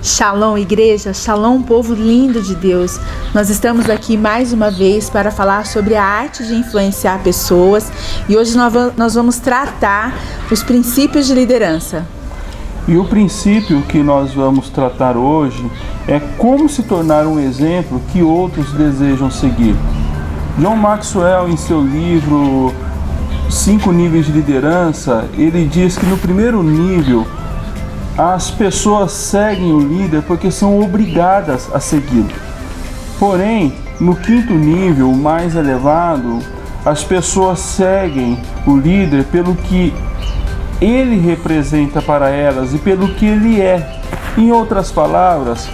Shalom, igreja, shalom, povo lindo de Deus. Nós estamos aqui mais uma vez para falar sobre a arte de influenciar pessoas e hoje nós vamos tratar os princípios de liderança. E o princípio que nós vamos tratar hoje é como se tornar um exemplo que outros desejam seguir. John Maxwell, em seu livro 5 níveis de liderança, ele diz que no primeiro nível as pessoas seguem o líder porque são obrigadas a segui-lo. Porém, no 5º nível, o mais elevado, as pessoas seguem o líder pelo que ele representa para elas e pelo que ele é. Em outras palavras,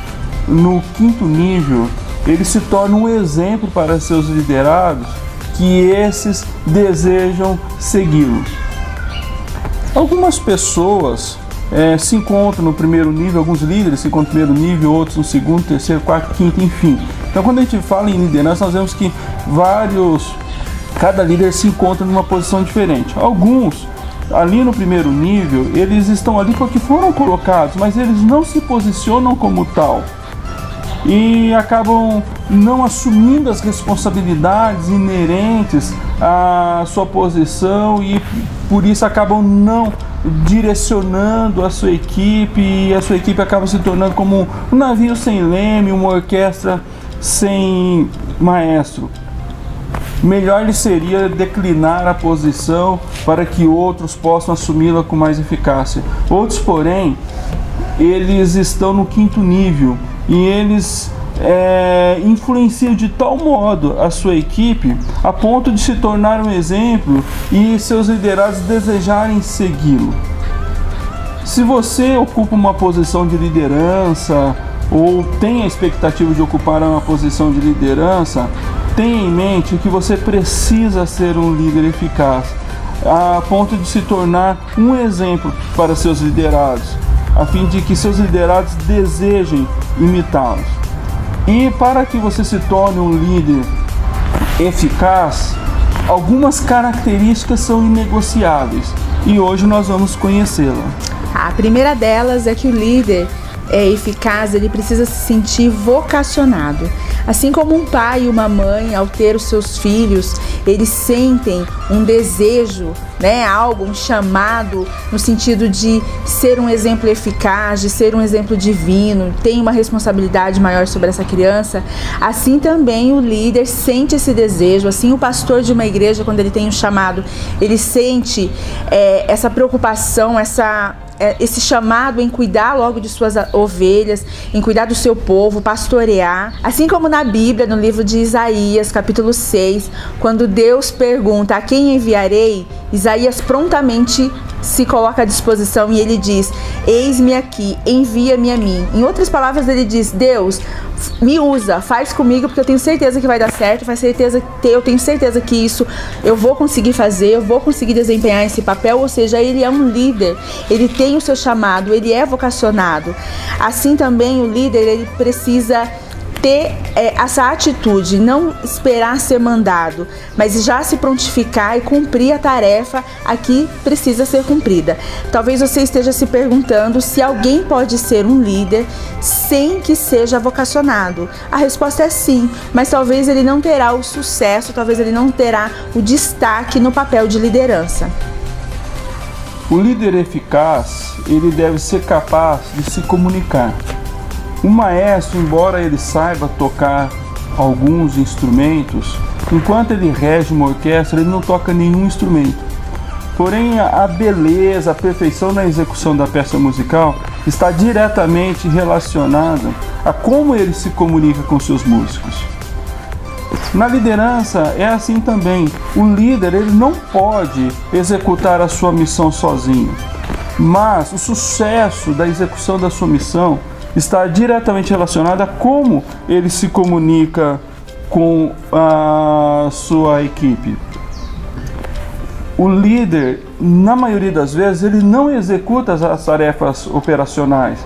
no 5º nível, ele se torna um exemplo para seus liderados que esses desejam segui-lo. Algumas pessoas se encontram no primeiro nível, alguns líderes se encontram no primeiro nível, outros no segundo, terceiro, quarto, quinto, enfim. Então, quando a gente fala em liderança, nós vemos que cada líder se encontra numa posição diferente. Alguns, ali no primeiro nível, eles estão ali porque foram colocados, mas eles não se posicionam como tal e acabam não assumindo as responsabilidades inerentes à sua posição e por isso acabam não direcionando a sua equipe e a sua equipe acaba se tornando como um navio sem leme, uma orquestra sem maestro. Melhor lhe seria declinar a posição para que outros possam assumi-la com mais eficácia. Outros, porém, eles estão no 5º nível e eles influenciam de tal modo a sua equipe a ponto de se tornar um exemplo e seus liderados desejarem segui-lo. Se você ocupa uma posição de liderança ou tem a expectativa de ocupar uma posição de liderança, tenha em mente que você precisa ser um líder eficaz a ponto de se tornar um exemplo para seus liderados, a fim de que seus liderados desejem imitá-los. E para que você se torne um líder eficaz, algumas características são inegociáveis e hoje nós vamos conhecê-la. A primeira delas é que o líder eficaz, ele precisa se sentir vocacionado. Assim como um pai e uma mãe, ao ter os seus filhos, eles sentem um desejo, algo, um chamado, no sentido de ser um exemplo eficaz, de ser um exemplo divino, tem uma responsabilidade maior sobre essa criança. Assim também o líder sente esse desejo, assim o pastor de uma igreja, quando ele tem um chamado, ele sente essa preocupação, esse chamado em cuidar logo de suas ovelhas, em cuidar do seu povo, pastorear. Assim como na Bíblia, no livro de Isaías, capítulo 6, quando Deus pergunta: a quem enviarei? Isaías prontamente se coloca à disposição e ele diz: eis-me aqui, envia-me a mim. Em outras palavras, ele diz: Deus, me usa, faz comigo, porque eu tenho certeza que vai dar certo, eu tenho certeza que isso eu vou conseguir fazer, eu vou conseguir desempenhar esse papel. Ou seja, ele é um líder, ele tem o seu chamado, ele é vocacionado. Assim também o líder, ele precisa ter essa atitude, não esperar ser mandado, mas já se prontificar e cumprir a tarefa a que precisa ser cumprida. Talvez você esteja se perguntando se alguém pode ser um líder sem que seja vocacionado. A resposta é sim, mas talvez ele não terá o sucesso, talvez ele não terá o destaque no papel de liderança. O líder eficaz, ele deve ser capaz de se comunicar. O maestro, embora ele saiba tocar alguns instrumentos, enquanto ele rege uma orquestra, ele não toca nenhum instrumento. Porém, a beleza, a perfeição na execução da peça musical está diretamente relacionada a como ele se comunica com seus músicos. Na liderança é assim também. O líder, ele não pode executar a sua missão sozinho, mas o sucesso da execução da sua missão está diretamente relacionado a como ele se comunica com a sua equipe. O líder, na maioria das vezes, ele não executa as tarefas operacionais,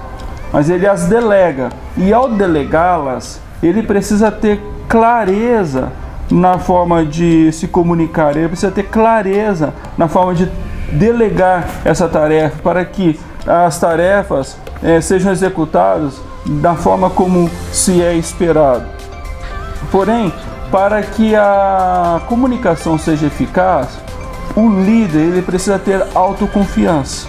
mas ele as delega. E ao delegá-las, ele precisa ter clareza na forma de se comunicar, ele precisa ter clareza na forma de delegar essa tarefa para que as tarefas sejam executadas da forma como se é esperado. Porém, para que a comunicação seja eficaz, o líder ele precisa ter autoconfiança.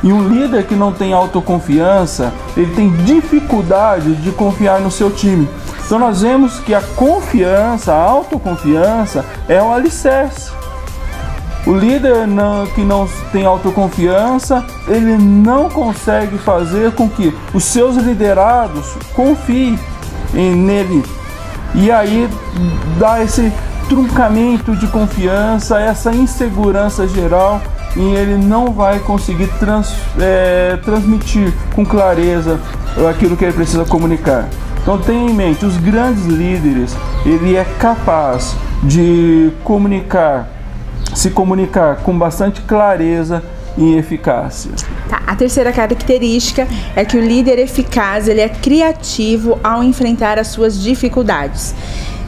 E um líder que não tem autoconfiança, ele tem dificuldade de confiar no seu time. Então nós vemos que a confiança, a autoconfiança é o alicerce. O líder que não tem autoconfiança, ele não consegue fazer com que os seus liderados confiem nele. E aí dá esse truncamento de confiança, essa insegurança geral, e ele não vai conseguir transmitir com clareza aquilo que ele precisa comunicar. Então tenha em mente, os grandes líderes, ele é capaz de se comunicar com bastante clareza e eficácia. Tá, a terceira característica é que o líder eficaz, ele é criativo ao enfrentar as suas dificuldades.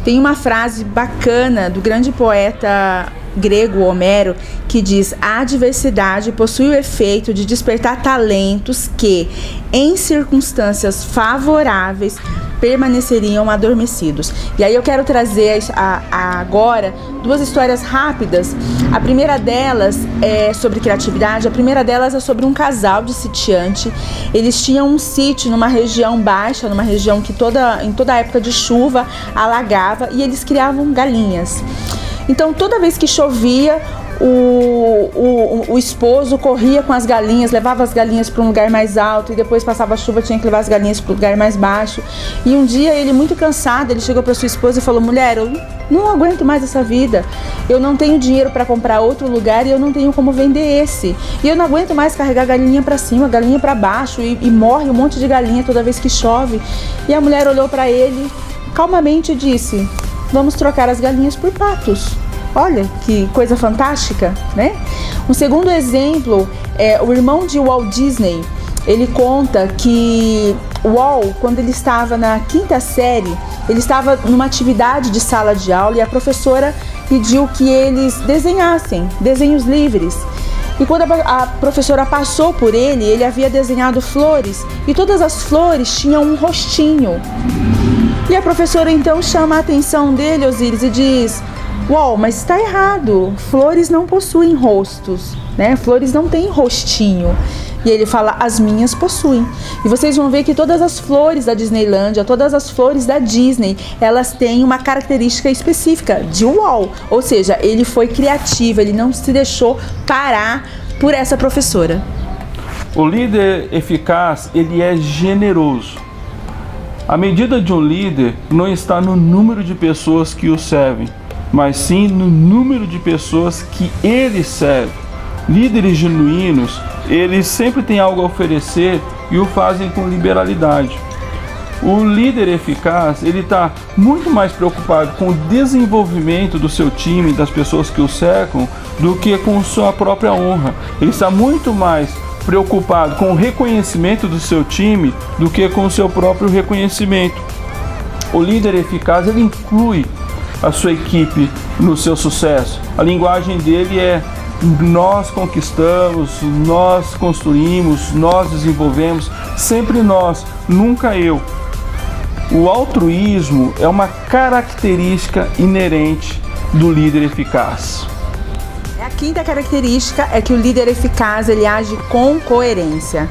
Tem uma frase bacana do grande poeta grego Homero que diz: a adversidade possui o efeito de despertar talentos que, em circunstâncias favoráveis, permaneceriam adormecidos. E aí eu quero trazer agora duas histórias rápidas. A primeira delas é sobre criatividade. A primeira delas é sobre um casal de sitiante. Eles tinham um sítio numa região baixa, numa região que em toda época de chuva alagava, e eles criavam galinhas. Então toda vez que chovia, o esposo corria com as galinhas, levava as galinhas para um lugar mais alto, e depois passava a chuva, tinha que levar as galinhas para um lugar mais baixo. E um dia ele, muito cansado, ele chegou para sua esposa e falou: mulher, eu não aguento mais essa vida, eu não tenho dinheiro para comprar outro lugar e eu não tenho como vender esse, e eu não aguento mais carregar galinha para cima, galinha para baixo, e morre um monte de galinha toda vez que chove. E a mulher olhou para ele calmamente e disse: vamos trocar as galinhas por patos. Olha que coisa fantástica, né? Um segundo exemplo é o irmão de Walt Disney. Ele conta que Walt, quando ele estava na 5ª série, ele estava numa atividade de sala de aula e a professora pediu que eles desenhassem desenhos livres. E quando a professora passou por ele, ele havia desenhado flores, e todas as flores tinham um rostinho. E a professora então chama a atenção dele, Osíris, e diz: uau, mas está errado, flores não possuem rostos, né? Flores não têm rostinho. E ele fala: as minhas possuem. E vocês vão ver que todas as flores da Disneylândia, todas as flores da Disney, elas têm uma característica específica de Walt. Ou seja, ele foi criativo, ele não se deixou parar por essa professora. O líder eficaz, ele é generoso. A medida de um líder não está no número de pessoas que o servem, mas sim no número de pessoas que ele serve. Líderes genuínos, eles sempre têm algo a oferecer e o fazem com liberalidade. O líder eficaz, ele está muito mais preocupado com o desenvolvimento do seu time, das pessoas que o cercam, do que com sua própria honra. Ele está muito mais preocupado com o reconhecimento do seu time do que com o seu próprio reconhecimento. O líder eficaz, ele inclui a sua equipe no seu sucesso. A linguagem dele é: nós conquistamos, nós construímos, nós desenvolvemos, sempre nós, nunca eu. O altruísmo é uma característica inerente do líder eficaz. A quinta característica é que o líder eficaz, ele age com coerência.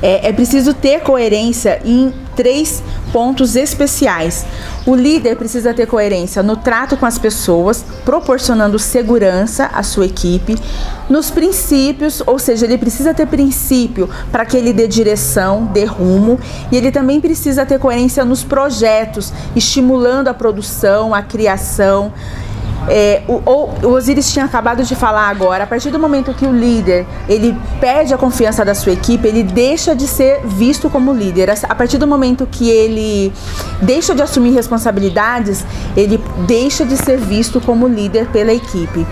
É preciso ter coerência em 3 pontos especiais. O líder precisa ter coerência no trato com as pessoas, proporcionando segurança à sua equipe, nos princípios, ou seja, ele precisa ter princípio para que ele dê direção, dê rumo, e ele também precisa ter coerência nos projetos, estimulando a produção, a criação. O Osíris tinha acabado de falar agora, a partir do momento que o líder, ele perde a confiança da sua equipe, ele deixa de ser visto como líder. A partir do momento que ele deixa de assumir responsabilidades, ele deixa de ser visto como líder pela equipe.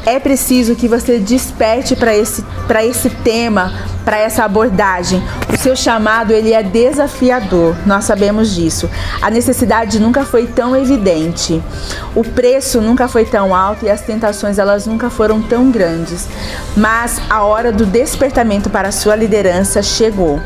É preciso que você desperte para esse tema, para essa abordagem. O seu chamado, ele é desafiador, nós sabemos disso. A necessidade nunca foi tão evidente, o preço nunca foi tão alto e as tentações, elas nunca foram tão grandes. Mas a hora do despertamento para a sua liderança chegou.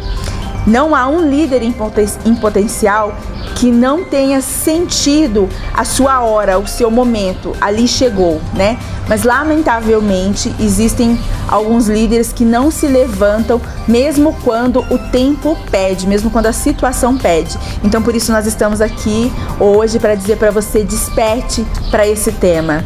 Não há um líder em potencial que não tenha sentido a sua hora, o seu momento, ali chegou, né? Mas lamentavelmente existem alguns líderes que não se levantam mesmo quando o tempo pede, mesmo quando a situação pede. Então por isso nós estamos aqui hoje para dizer para você, desperte para esse tema.